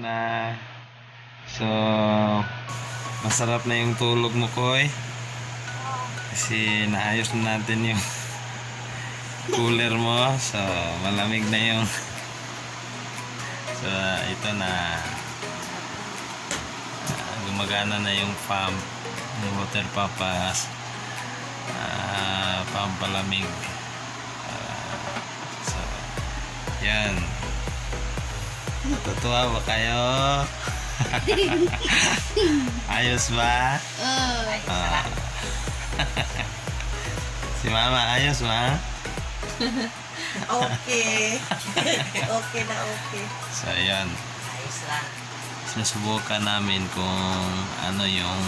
na. So, masarap na yung tulog mo, Koy. Kasi naayos na natin yung cooler mo. So, malamig na yung so, ito na gumagana na yung pump, yung water pump pampalamig. So, yan. Natutuwa ba kayo? Ayos ba? Si Mama, ayos ba? Okay. Okay na okay. So, ayan. Ayos lang. Sinusubukan namin kung ano yung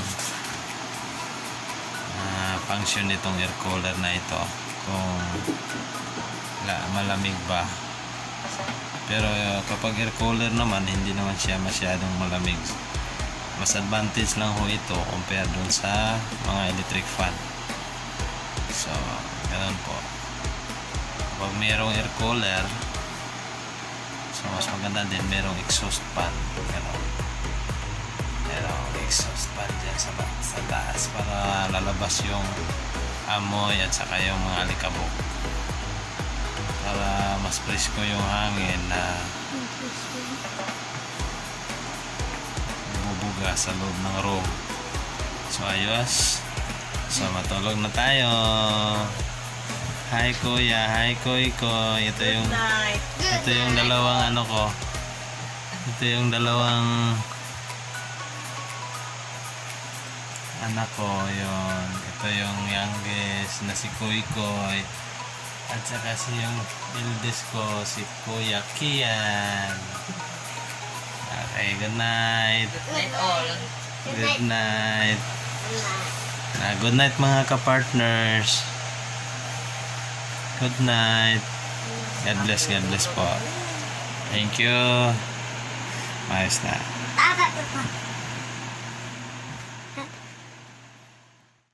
function nitong air cooler na ito. Kung malamig ba. Pero kapag air cooler naman, hindi naman siya masyadong malamig. Mas advantage lang ho ito compare dun sa mga electric fan. So, ganun po. Kapag mayroong air cooler, so mas maganda din merong exhaust fan. Ganun. Merong exhaust fan dyan sa taas para lalabas yung amoy at saka yung mga alikabok. Para mas presko yung hangin na bubuga sa loob ng room. So ayos. So matulog na tayo. Hi Kuya, hi Koy. Ito yung dalawang ano ko. Ito yung dalawang anak ko, yun. Ito yung youngest na si Koy. At saka si yung eldest ko, si Kuya Kian. Okay, good night. Good night all. Good night. Good night mga ka-partners. Good night. God bless po. Thank you. Ayos na.